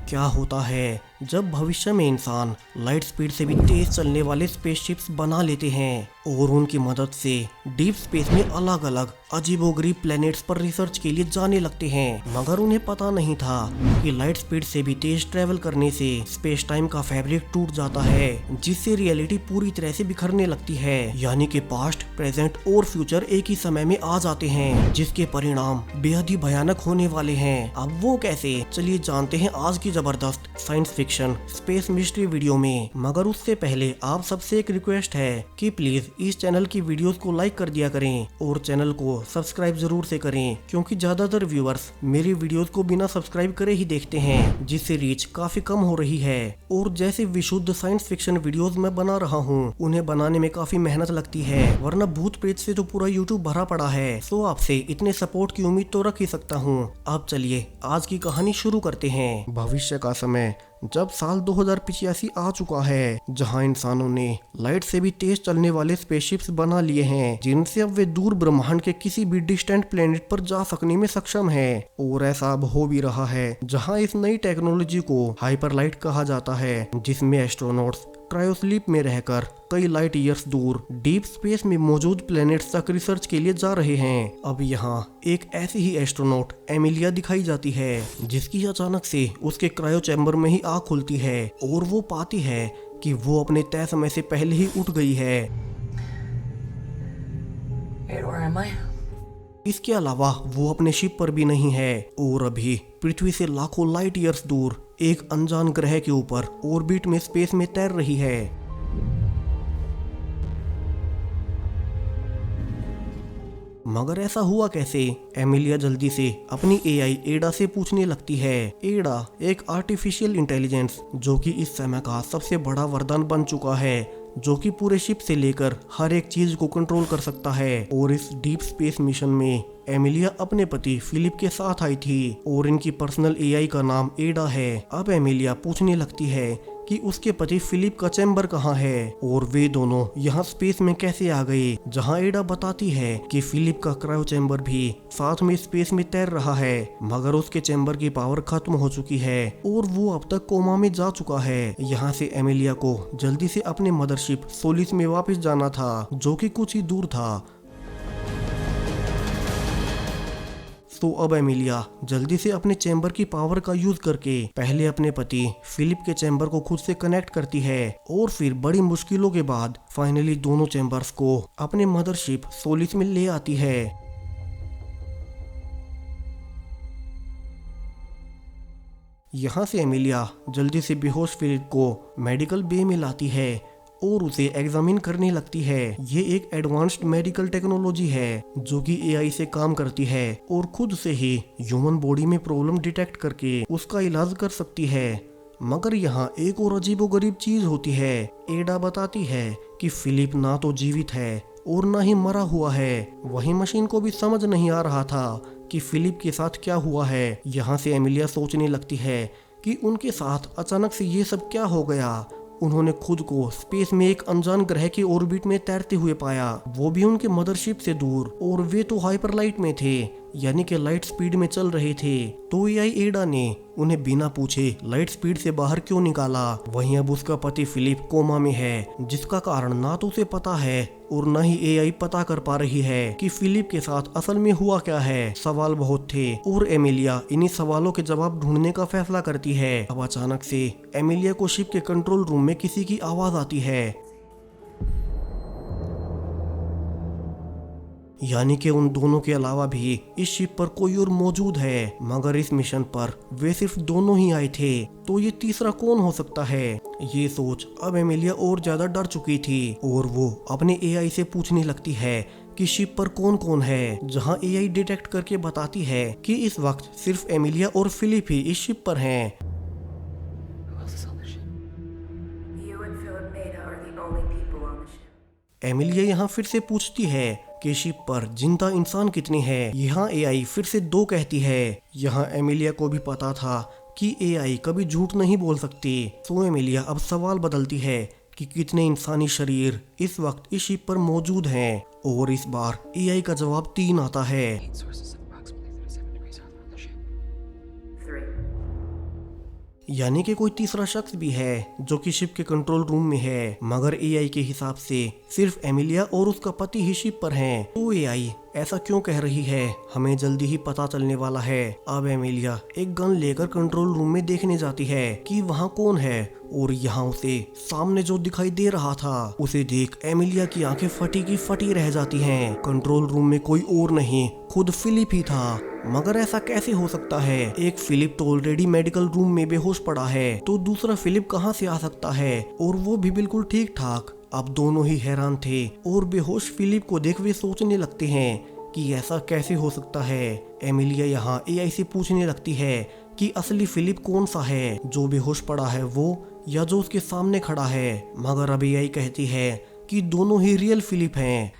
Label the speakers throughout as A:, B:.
A: क्या होता है जब भविष्य में इंसान लाइट स्पीड से भी तेज चलने वाले स्पेसशिप्स बना लेते हैं और उनकी मदद से डीप स्पेस में अलग अलग अजीबोगरीब प्लैनेट्स पर रिसर्च के लिए जाने लगते हैं। मगर उन्हें पता नहीं था कि लाइट स्पीड से भी तेज ट्रेवल करने से स्पेस टाइम का फैब्रिक टूट जाता है, जिससे रियलिटी पूरी तरह से बिखरने लगती है। यानी कि पास्ट, प्रेजेंट और फ्यूचर एक ही समय में आ जाते हैं, जिसके परिणाम बेहद ही भयानक होने वाले हैं। अब वो कैसे, चलिए जानते हैं आज की जबरदस्त science fiction space mystery video में। मगर उससे पहले आप सबसे एक रिक्वेस्ट है कि प्लीज इस चैनल की वीडियोस को लाइक कर दिया करें और चैनल को सब्सक्राइब जरूर से करें, क्योंकि ज्यादातर व्यूअर्स मेरी वीडियोस को बिना सब्सक्राइब करे ही देखते हैं, जिससे रीच काफी कम हो रही है। और जैसे विशुद्ध साइंस फिक्शन वीडियोस मैं बना रहा हूँ, उन्हें बनाने में काफी मेहनत लगती है, वरना भूत प्रेत से तो पूरा यूट्यूब भरा पड़ा है। सो आपसे इतने सपोर्ट की उम्मीद तो रख ही सकता हूँ। अब चलिए आज की कहानी शुरू करते हैं। भविष्य का समय जब साल 2085 आ चुका है, जहां इंसानों ने लाइट से भी तेज चलने वाले स्पेसशिप्स बना लिए हैं, जिनसे अब वे दूर ब्रह्मांड के किसी भी डिस्टेंट प्लेनेट पर जा सकने में सक्षम है। और ऐसा अब हो भी रहा है, जहां इस नई टेक्नोलॉजी को हाइपरलाइट कहा जाता है, जिसमें एस्ट्रोनॉट्स क्रायोस्लीप में रहकर कई लाइट ईयर्स दूर डीप स्पेस में मौजूद प्लैनेट्स तक रिसर्च के लिए जा रहे हैं। अब यहाँ एक ऐसी ही एस्ट्रोनॉट एमिलिया दिखाई जाती है, जिसकी अचानक से उसके क्रायो चैम्बर में ही आँख खुलती है और वो पाती है कि वो अपने तय समय से पहले ही उठ गई है। इसके अलावा वो अपने शिप पर भी नहीं है और अभी पृथ्वी से लाखों लाइट ईयर्स दूर एक अनजान ग्रह के ऊपर ऑर्बिट में स्पेस में तैर रही है। मगर ऐसा हुआ कैसे? एमिलिया जल्दी से अपनी एआई एडा से पूछने लगती है। एडा एक आर्टिफिशियल इंटेलिजेंस जो कि इस समय का सबसे बड़ा वरदान बन चुका है, जो कि पूरे शिप से लेकर हर एक चीज को कंट्रोल कर सकता है। और इस डीप स्पेस मिशन में एमिलिया अपने पति फिलिप के साथ आई थी और इनकी पर्सनल एआई का नाम एडा है। अब एमिलिया पूछने लगती है कि उसके पति फिलिप का चैम्बर कहाँ है और वे दोनों यहाँ स्पेस में कैसे आ गए, जहाँ एडा बताती है कि फिलिप का क्रायो चैम्बर भी साथ में स्पेस में तैर रहा है, मगर उसके चैम्बर की पावर खत्म हो चुकी है और वो अब तक कोमा में जा चुका है। यहाँ से एमिलिया को जल्दी से अपने मदरशिप सोलिस में वापस जाना था, जो कि कुछ ही दूर था। तो अब एमिलिया जल्दी से अपने चैम्बर की पावर का यूज करके पहले अपने पति फिलिप के चैम्बर को खुद से कनेक्ट करती है और फिर बड़ी मुश्किलों के बाद फाइनली दोनों चैम्बर्स को अपने मदरशिप सोलिस में ले आती है। यहाँ से एमिलिया जल्दी से बेहोश फिलिप को मेडिकल बे में लाती है और उसे एग्जामिन करने लगती है। ये एक एडवांस्ड मेडिकल टेक्नोलॉजी है जो कि एआई से काम करती है और खुद से ही ह्यूमन बॉडी में प्रॉब्लम डिटेक्ट करके उसका इलाज कर सकती है। मगर यहाँ एक और अजीबोगरीब चीज होती है। एडा बताती है कि फिलिप ना तो जीवित है और ना ही मरा हुआ है। वही मशीन को भी समझ नहीं आ रहा था कि फिलिप के साथ क्या हुआ है। यहाँ से एमिलिया सोचने लगती है कि उनके साथ अचानक से ये सब क्या हो गया। उन्होंने खुद को स्पेस में एक अनजान ग्रह के ऑर्बिट में तैरते हुए पाया, वो भी उनके मदरशिप से दूर, और वे तो हाइपरलाइट में थे, यानी कि लाइट स्पीड में चल रहे थे। तो एआई एडा ने उन्हें बिना पूछे लाइट स्पीड से बाहर क्यों निकाला। वहीं अब उसका पति फिलिप कोमा में है, जिसका कारण ना तो उसे पता है और न ही एआई पता कर पा रही है कि फिलिप के साथ असल में हुआ क्या है। सवाल बहुत थे और एमिलिया इन्हीं सवालों के जवाब ढूंढने का फैसला करती है। अब अचानक से एमिलिया को शिप के कंट्रोल रूम में किसी की आवाज आती है, यानी कि उन दोनों के अलावा भी इस शिप पर कोई और मौजूद है। मगर इस मिशन पर वे सिर्फ दोनों ही आए थे, तो ये तीसरा कौन हो सकता है? ये सोच अब एमिलिया और ज्यादा डर चुकी थी और वो अपने एआई से पूछने लगती है कि शिप पर कौन कौन है, जहां एआई डिटेक्ट करके बताती है कि इस वक्त सिर्फ एमिलिया और फिलिप ही इस शिप पर हैं। एमिलिया यहाँ फिर से पूछती है कि शिप पर जिंदा इंसान कितने हैं। यहाँ एआई फिर से 2 कहती है। यहाँ एमिलिया को भी पता था कि एआई कभी झूठ नहीं बोल सकती। तो एमिलिया अब सवाल बदलती है कि कितने इंसानी शरीर इस वक्त इस शिप पर मौजूद हैं, और इस बार एआई का जवाब 3 आता है। यानी कि कोई तीसरा शख्स भी है जो कि शिप के कंट्रोल रूम में है, मगर एआई के हिसाब से सिर्फ एमिलिया और उसका पति ही शिप पर हैं। तो एआई ऐसा क्यों कह रही है, हमें जल्दी ही पता चलने वाला है। अब एमिलिया एक गन लेकर कंट्रोल रूम में देखने जाती है कि वहाँ कौन है, और यहाँ उसे सामने जो दिखाई दे रहा था उसे देख एमिलिया की आंखें फटी की फटी रह जाती हैं। कंट्रोल रूम में कोई और नहीं, खुद फिलिप ही था। मगर ऐसा कैसे हो सकता है? एक फिलिप तो ऑलरेडी मेडिकल रूम में बेहोश पड़ा है, तो दूसरा फिलिप कहाँ से आ सकता है, और वो भी बिल्कुल ठीक ठाक। अब दोनों ही हैरान थे और बेहोश फिलिप को देख वे सोचने लगते हैं कि ऐसा कैसे हो सकता है। एमिलिया यहाँ एआई से पूछने लगती है कि असली फिलिप कौन सा है, जो बेहोश पड़ा है वो, या जो उसके सामने खड़ा है। मगर अब एआई कहती है कि दोनों ही रियल फिलिप हैं।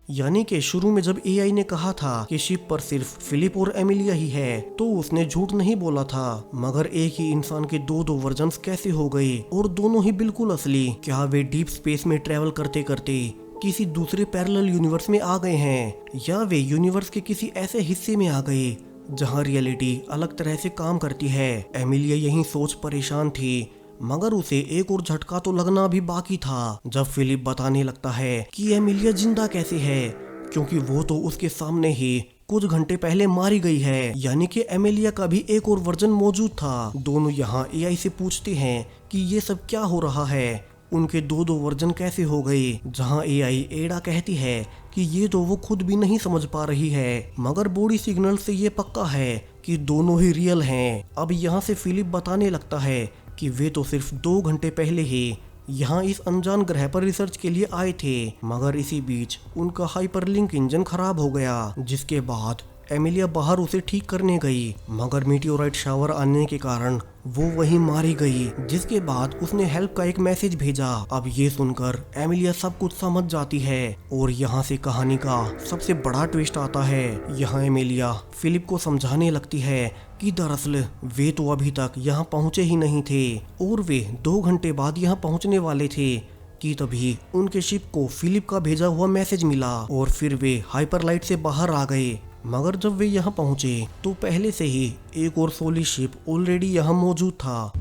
A: यानी कि शुरू में जब एआई ने कहा था कि शिप पर सिर्फ फिलिप और एमिलिया ही है, तो उसने झूठ नहीं बोला था। मगर एक ही इंसान के दो वर्जन्स कैसे हो गए, और दोनों ही बिल्कुल असली? क्या वे डीप स्पेस में ट्रेवल करते करते किसी दूसरे पैरेलल यूनिवर्स में आ गए हैं, या वे यूनिवर्स के किसी ऐसे हिस्से में आ गए जहां रियलिटी अलग तरह से काम करती है? एमिलिया यही सोच परेशान थी, मगर उसे एक और झटका तो लगना भी बाकी था जब फिलिप बताने लगता है कि एमिलिया जिंदा कैसे है, क्योंकि वो तो उसके सामने ही कुछ घंटे पहले मारी गई है। यानी कि एमिलिया का भी एक और वर्जन मौजूद था। दोनों यहाँ एआई से पूछते हैं कि ये सब क्या हो रहा है, उनके दो वर्जन कैसे हो गए, जहाँ एआई एडा कहती है कि ये तो वो खुद भी नहीं समझ पा रही है, मगर बॉडी सिग्नल से ये पक्का है कि दोनों ही रियल हैं। अब यहाँ से फिलिप बताने लगता है कि वे तो सिर्फ 2 घंटे पहले ही यहाँ इस अनजान ग्रह पर रिसर्च के लिए आए थे, मगर इसी बीच उनका हाइपरलिंक इंजन खराब हो गया, जिसके बाद एमिलिया बाहर उसे ठीक करने गई, मगर मीटियोराइट शावर आने के कारण वो वहीं मारी गई, जिसके बाद उसने हेल्प का एक मैसेज भेजा। अब ये सुनकर एमिलिया सब कुछ समझ जाती है, और यहाँ से कहानी का सबसे बड़ा ट्विस्ट आता है। यहाँ एमिलिया फिलिप को समझाने लगती है कि दरअसल वे तो अभी तक यहाँ पहुँचे ही नहीं थे, और वे 2 घंटे बाद यहाँ पहुँचने वाले थे कि तभी उनके शिप को फिलिप का भेजा हुआ मैसेज मिला, और फिर वे हाइपरलाइट से बाहर आ गए। मगर जब वे यहाँ पहुँचे तो पहले से ही एक और सोलिस शिप ऑलरेडी यहाँ मौजूद था।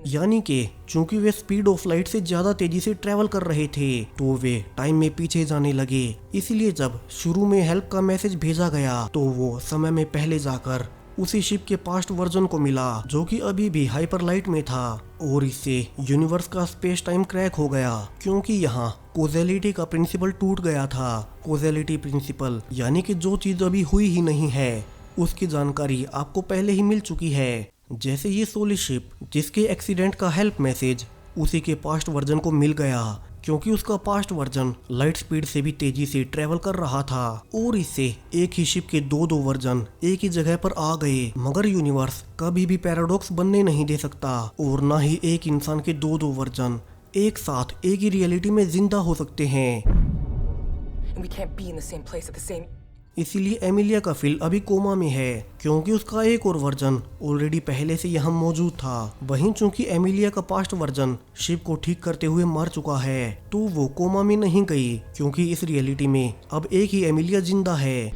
A: यानी कि चूंकि वे स्पीड ऑफ लाइट से ज्यादा तेजी से ट्रेवल कर रहे थे, तो वे टाइम में पीछे जाने लगे। इसलिए जब शुरू में हेल्प का मैसेज भेजा गया तो वो समय में पहले जाकर उसी शिप के पास्ट वर्जन को मिला, जो कि अभी भी हाइपरलाइट में था, और इससे यूनिवर्स का स्पेस टाइम क्रैक हो गया, क्योंकि यहाँ कोजेलिटी का प्रिंसिपल टूट गया था। कोजेलिटी प्रिंसिपल यानी कि जो चीज अभी हुई ही नहीं है उसकी जानकारी आपको पहले ही मिल चुकी है। जैसे ये सोलिस शिप जिसके एक्सीडेंट का हेल्प मैसेज उसी के पास्ट वर्जन को मिल गया, क्योंकि उसका पास्ट वर्जन लाइट स्पीड से भी तेजी से ट्रेवल कर रहा था, और इससे एक ही शिप के दो वर्जन एक ही जगह पर आ गए। मगर यूनिवर्स कभी भी पैराडॉक्स बनने नहीं दे सकता, और ना ही एक इंसान के दो वर्जन एक साथ एक ही रियलिटी में जिंदा हो सकते हैं। इसीलिए एमिलिया का फिल अभी कोमा में है, क्योंकि उसका एक और वर्जन ऑलरेडी पहले से यहाँ मौजूद था। वहीं चूंकि एमिलिया का पास्ट वर्जन शिप को ठीक करते हुए मर चुका है, तो वो कोमा में नहीं गई, क्योंकि इस रियलिटी में अब एक ही एमिलिया जिंदा है।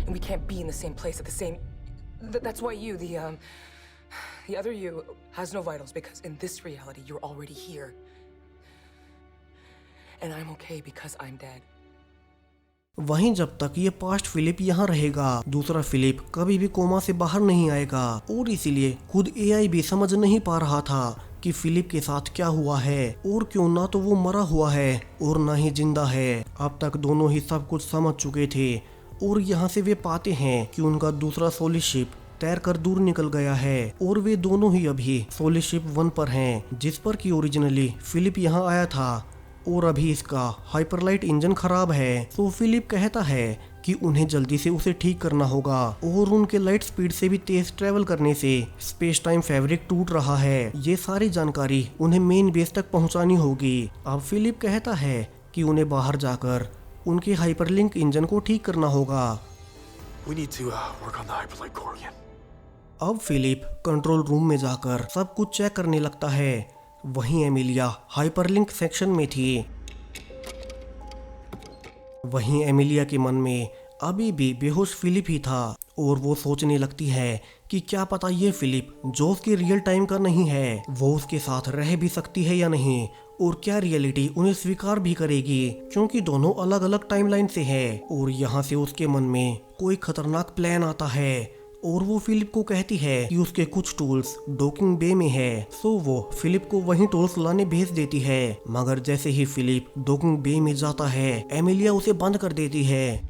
A: वहीं जब तक ये पास्ट फिलिप यहाँ रहेगा, दूसरा फिलिप कभी भी कोमा से बाहर नहीं आएगा, और इसीलिए खुद एआई भी समझ नहीं पा रहा था कि फिलिप के साथ क्या हुआ है, और क्यों ना तो वो मरा हुआ है और ना ही जिंदा है। अब तक दोनों ही सब कुछ समझ चुके थे, और यहाँ से वे पाते हैं कि उनका दूसरा सोलिस शिप तैरकर दूर निकल गया है, और वे दोनों ही अभी सोलिस शिप 1 पर हैं, जिस पर कि ओरिजिनली फिलिप यहाँ आया था, और अभी इसका हाइपरलाइट इंजन खराब है। तो फिलिप कहता है कि उन्हें जल्दी से उसे ठीक करना होगा, और उनके लाइट स्पीड से भी तेज ट्रेवल करने से स्पेस टाइम फैब्रिक टूट रहा है। ये सारी जानकारी उन्हें मेन बेस तक पहुंचानी होगी। अब फिलिप कहता है कि उन्हें बाहर जाकर उनके हाइपरलिंक इंजन को ठीक करना होगा। अब फिलिप कंट्रोल रूम में जाकर सब कुछ चेक करने लगता है। वहीं एमिलिया हाइपरलिंक सेक्शन में थी। वहीं एमिलिया के मन में अभी भी बेहोश फिलिप ही था और वो सोचने लगती है कि क्या पता ये फिलिप जो उसके रियल टाइम का नहीं है वो उसके साथ रह भी सकती है या नहीं, और क्या रियलिटी उन्हें स्वीकार भी करेगी, क्योंकि दोनों अलग अलग टाइमलाइन से है। और यहाँ से उसके मन में कोई खतरनाक प्लान आता है और वो फिलिप को कहती है कि उसके कुछ टूल्स डॉकिंग बे में है। सो वो फिलिप को वही टूल्स लाने भेज देती है, मगर जैसे ही फिलिप डॉकिंग बे में जाता है एमिलिया उसे बंद कर देती है।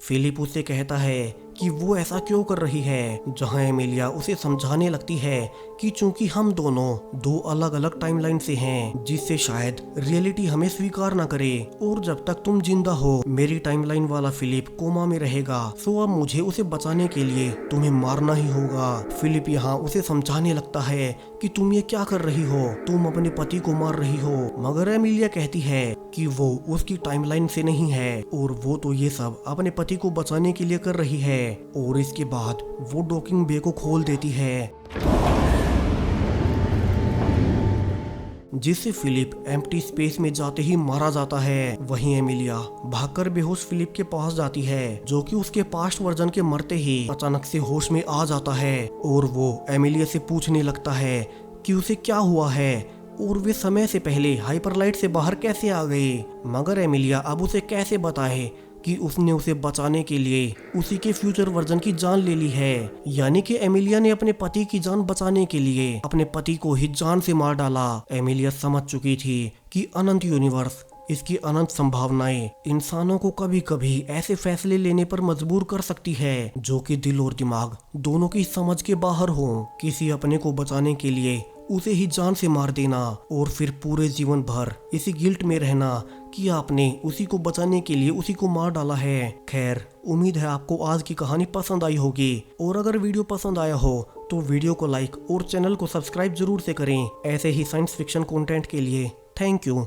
A: फिलिप उससे कहता है कि वो ऐसा क्यों कर रही है, जहां एमिलिया उसे समझाने लगती है कि चूंकि हम दोनों दो अलग अलग टाइमलाइन से हैं, जिससे शायद रियलिटी हमें स्वीकार ना करे, और जब तक तुम जिंदा हो मेरी टाइमलाइन वाला फिलिप कोमा में रहेगा। सो अब मुझे उसे बचाने के लिए तुम्हें मारना ही होगा। फिलिप यहाँ उसे समझाने लगता है कि तुम ये क्या कर रही हो, तुम अपने पति को मार रही हो, मगर एमिलिया कहती है कि वो उसकी टाइमलाइन से नहीं है और वो तो ये सब अपने पति को बचाने के लिए कर रही है। और इसके बाद वो डॉकिंग बे को खोल देती है, जिससे फिलिप एम्प्टी स्पेस में जाते ही मारा जाता है। वहीं एमिलिया भागकर बेहोश फिलिप के पास जाती है, जो कि उसके पास्ट वर्जन के मरते ही अचानक से होश में आ जाता है, और वो एमिलिया से पूछने लगता है कि उसे क्या हुआ है और वे समय से पहले हाइपरलाइट से बाहर कैसे आ गए। मगर एमिलिया अब उसे कैसे बताए कि उसने उसे बचाने के लिए उसी के फ्यूचर वर्जन की जान ले ली है, यानी कि एमिलिया ने अपने पति की जान बचाने के लिए अपने पति को ही जान से मार डाला। एमिलिया समझ चुकी थी कि अनंत यूनिवर्स, इसकी अनंत संभावनाएं इंसानों को कभी कभी ऐसे फैसले लेने पर मजबूर कर सकती है जो कि दिल और दिमाग दोनों की समझ के बाहर हो। किसी अपने को बचाने के लिए उसे ही जान से मार देना और फिर पूरे जीवन भर इसी गिल्ट में रहना कि आपने उसी को बचाने के लिए उसी को मार डाला है। खैर, उम्मीद है आपको आज की कहानी पसंद आई होगी, और अगर वीडियो पसंद आया हो तो वीडियो को लाइक और चैनल को सब्सक्राइब जरूर से करें ऐसे ही साइंस फिक्शन कंटेंट के लिए। Thank you.